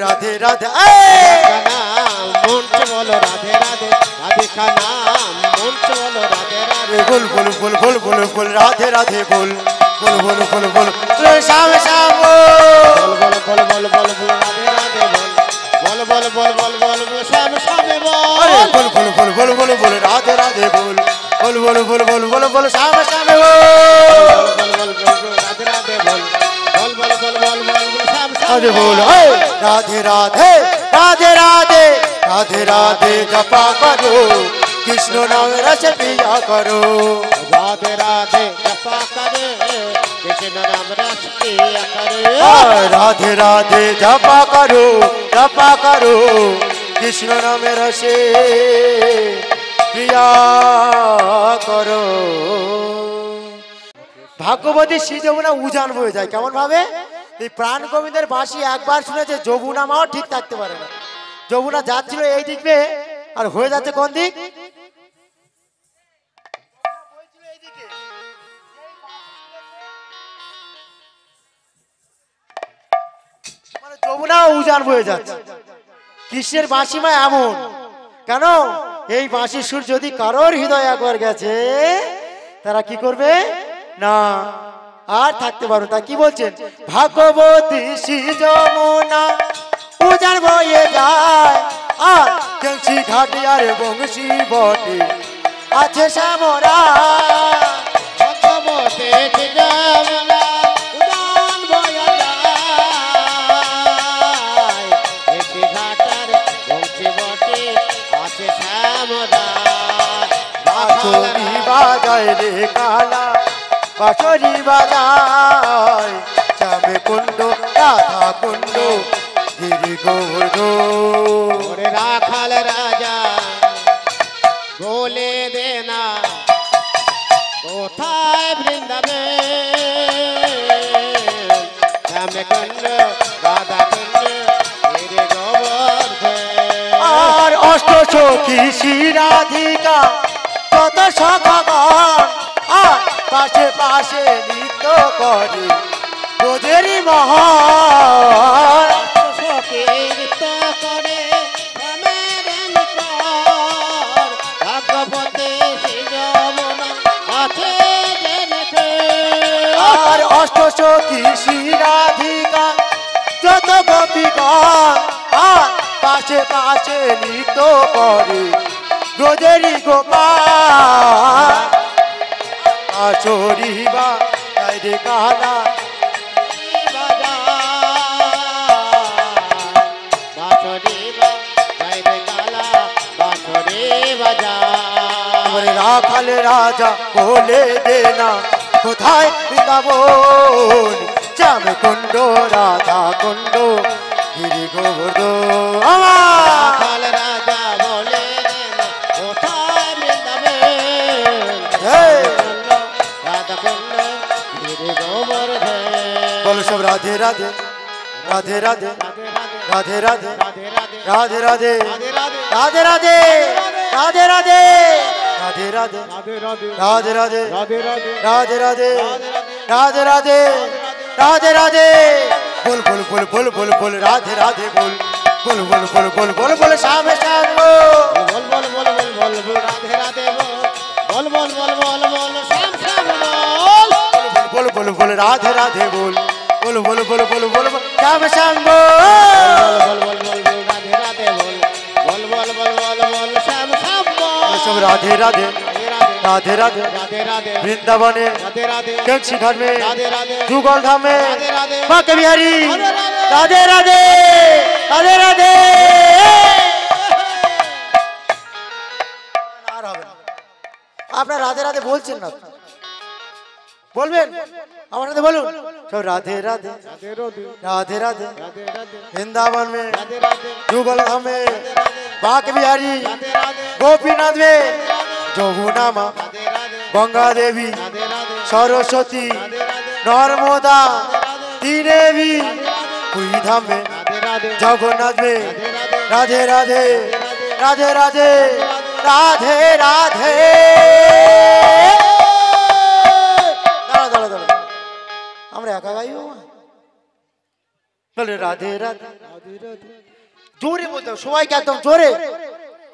রাধে রাধে মন্ত্র বলো রাধে রাধে রাধে কা নাম মন্ত্র বলো রাধে রাধে बोल बोल बोल बोल बोल बोल राधे राधे बोल बोल बोल बोल बोल श्याम श्याम बोल बोल बोल बोल बोल बोल राधे राधे बोल बोल बोल बोल बोल बोल श्याम श्याम अरे बोल बोल बोल बोल बोल बोल राधे राधे बोल बोल बोल बोल बोल बोल बोल श्याम श्याम बोल बोल बोल बोल राधे राधे बोल बोल बोल बोल बोल बोल श्याम श्याम राधे बोल राधे राधे राधे राधे राधे राधे जपा करो कृष्ण नाम रस पिया करो राधे राधे जपा करे कृष्ण नाम रस पिया करे राधे राधे जपा करो कृष्ण नाम रस प्रिया करो भाग्यवती श्री যমুনা উজান বয়ে যায় কেমন ভাবে এই প্রাণ গোবিন্দের বাঁশি একবার শুনেছে যমুনা মাও ঠিক থাকতে পারে না যমুনা যাচ্ছিল এই দিকে আর হয়ে যাচ্ছে কোন দিক মানে যমুনা উজান বয়ে যাচ্ছে কৃষ্ণের বাঁশিমা এমন কেন এই বাঁশির সুর যদি কারোর হৃদয় একবার গেছে তারা কি করবে না আর থাকতে পারো তা কি বলছেন ভাগবতী শ্রী যমুনা উজান বয়ে যায় আর কেঁচি ঘাটি আর বংশী বটে আছে শ্যামরা ভগবতী শ্রী যমুনা উজান বয়ে যায় কেঁচি ঘাটার বংশী বটে আছে শ্যামরা বাঁশরি বাজায় রে কালা বাঁশরি বাজায় শ্যামে কুণ্ড রাধা কুণ্ড গিরি গোবর্ধন ওরে রাখাল রাজা বলে দে না কোথায় বৃন্দাবন শ্যামে কুণ্ড রাধা কুণ্ড গিরি গোবর্ধন আর অষ্ট সখী শ্রী রাধিকা কত সখাগণ আর পাশে পাশে নৃত্য করে ব্রজেরই মহান সখীর্ত করে রামের নিকট ভাগবতী শ্রী যমুনা আছে জেনেছে আর অষ্ট সখী শ্রী রাধিকা যত গোপীগণ আর পাশে পাশে নৃত্য করে ব্রজেরই গোপাল আচরি বা তাই রে কালা রাখাল রাজা বলে দে না কোথায় বৃন্দাবন শ্যাম কুণ্ড রাধা কুণ্ড গিরি গোবর্ধন রাখাল রাজা বলে দে না কোথায় বৃন্দাবন রাধা কুণ্ড গিরি গোবর্ধন বলো সব রাধে রাধে রাধে রাধে রাধে রাধে রাধে রাধে রাধে রাধে রাধে রাধে রাধে রাধে রাধে রাধে রাধে রাধে রাধे राधे राधे राधे बोल बोल बोल बोल बोल बोल राधे राधे बोल बोल बोल बोल बोल बोल बोल श्याम श्याम बोल बोल बोल बोल बोल बोल राधे राधे बोल बोल बोल बोल बोल श्याम श्याम बोल बोल बोल राधे राधे बोल बोल बोल बोल बोल बोल श्याम श्याम बोल बोल बोल बोल राधे राधे बोल बोल बोल बोल बोल बोल श्याम श्याम सब राधे राधे राधे राधे राधे राधे वृंदावने राधे राधे कैंची घर में राधे राधे जुगल धाम में राधे राधे माँ के बिहारी राधे राधे राधे राधे আপনারা রাধে রাধে বলছেন না বলবেন আমার সাথে বলুন সব রাধে রাধে রাধে রাধে वृंदावन में जुगल धाम में बांक बिहारी गोपीनाथ में যমুনা মা গঙ্গা দেবী सरस्वती नर्मदा तीनेवी कुई धाम में जगन्नाथ में राधे राधे राधे राधे राधे राधे दाड़ा दाड़ा दाड़ा আমরা একা গাইবো বলে রাধে রাধে। জোরে বলতে হবে, সবাইকে একদম জোরে।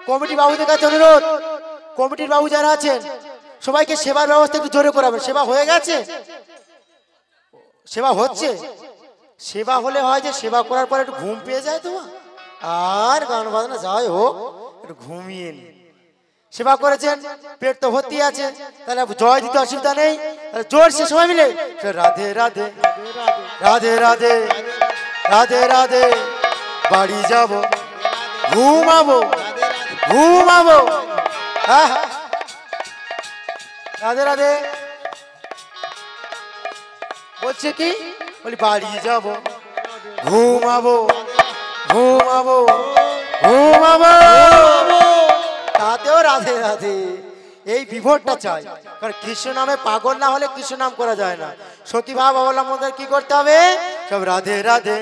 কমিটি বাবুদের কাছে অনুরোধ, কমিটির বাবু যারা আছেন সবাইকে সেবার ব্যবস্থা একটু জোরে করাবেন। সেবা হয়ে গেছে, সেবা হচ্ছে। সেবা হলে হয় যে সেবা করার পর একটু ঘুম পেয়ে যায় তোমার, আর গান বাজনা যাই হোক একটু ঘুমিয়ে নি। সেবা করেছেন, পেট তো ভর্তি আছে, তাহলে জয় দিতে অসুবিধা নেই। জোর সে সবাই মিলে রাধে রাধে রাধে রাধে রাধে রাধে, বাড়ি যাব ঘুমাবো ঘুমাবো। হ্যাঁ রাধে রাধে বলছে কি, বলি বাড়ি যাব ঘুমাবো ঘুমাবো ঘুমাবো, তাতেও রাধে রাধে। এই বিভোরটা চাই, কারণ কৃষ্ণ নামে পাগল না হলে কৃষ্ণ নাম করা যায় না। সতী ভাব অবলম্বন কি করতে হবে, সব রাধে রাধে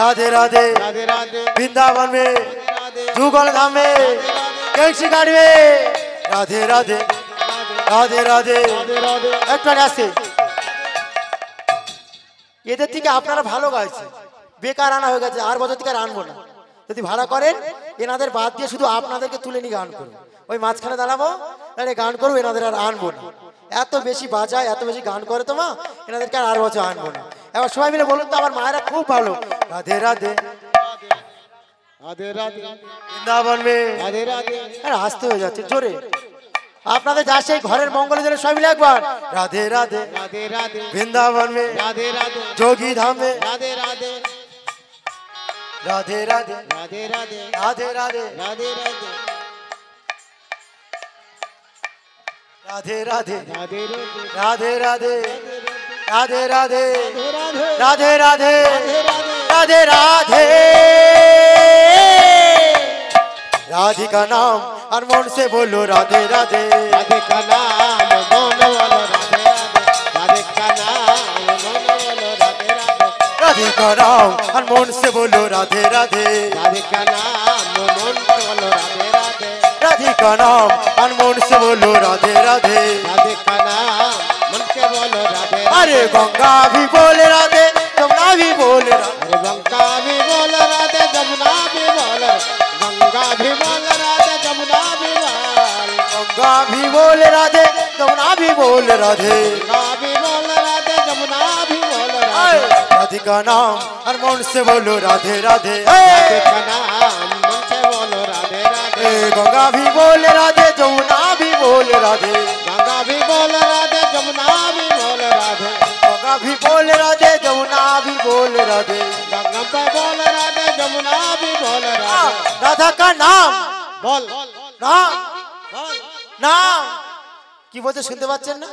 রাধে রাধে রাধে রাধে বৃন্দাবন মে যুগল ধামে कैसी गाड़वे राधे राधे राधे राधे একটু আসে। এদের থেকে আপনারা ভালো গাইছে, বেকার আনা হয়ে গেছে, আর বছর থেকে আর আনবো না। যদি ভাড়া করেন এনাদের বাদ দিয়ে শুধু আপনাদেরকে তুলে নিয়ে গান করবো, ওই মাঝখানে দাঁড়াবো, তাহলে গান করবো, এনাদের আর আনবো না। এত বেশি বাজায়, এত বেশি গান করে তো মা, এনাদেরকে আর বছর আনবো না। এবার সবাই মিলে বলুন তো, আমার মায়েরা খুব ভালো। রাধে রাধে রাধে রাধে বৃন্দাবন মে রাধে রাধে। আরে আসতে হয়ে যাচ্ছে জোরে। আপনাদের যা সেই ঘরের মঙ্গলের জন্য সবাই মিলে একবার রাধে রাধে রাধে রাধে বৃন্দাবন মে রাধে রাধে যোগী ধাম মে রাধে রাধে राधे राधे রাধে রাধে राधे राधे রাধে রাধে राधे राधे রাধে राधे রাধে राधे राधे राधे রাধে राधे राधे राधे राधे राधिका नाम और मन से बोलो राधे राधे राधे का नाम मन वालो राधे राधे राधे का नाम मन वालो राधे राधे राधिका नाम और मन से बोलो राधे राधे राधे का नाम मन वालो राधे राधे राधिका नाम और मन से बोलो राधे राधे राधे का नाम मन के बोलो राधे अरे गंगा भी बोले राधे यमुना भी बोले राधे अरे गंगा भी बोल राधे जमुना भी बोल गंगा भी बोल राधे जमुना भी बोल गंगा भी बोले राधे यमुना भी बोले राधे गंगा भी बोल राधे जमुना भी बोल आए, राधे राधिका नाम और मन से बोलो राधे राधे राधे का नाम मन से बोलो राधे राधे ए, गंगा भी बोले राधे यमुना भी बोले राधे गंगा भी बोल राधे जमुना भी बोल राधे गंगा भी बोले राधे यमुना भी बोले राधे गंगा पे बोल राधे जमुना भी बोल हाँ, राधे राधा का नाम बोल नाम बोल नाम কি বলতে শুনতে পাচ্ছেন না?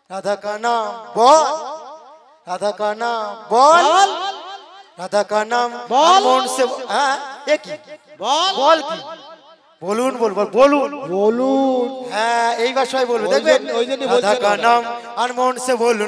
রাধা কা নাম বল, রাধা কা নাম বল, রাধা কা নাম বল। মন সে হ্যাঁ এ কি बोल বল কি বলুন বলবো বলুন बोलूं হ্যাঁ এইবার সবাই বলবে ওই দেখবেন জন্য- ওই জন্যই রাধা বলছে কা রাধা। নাম আর মন সে বলুন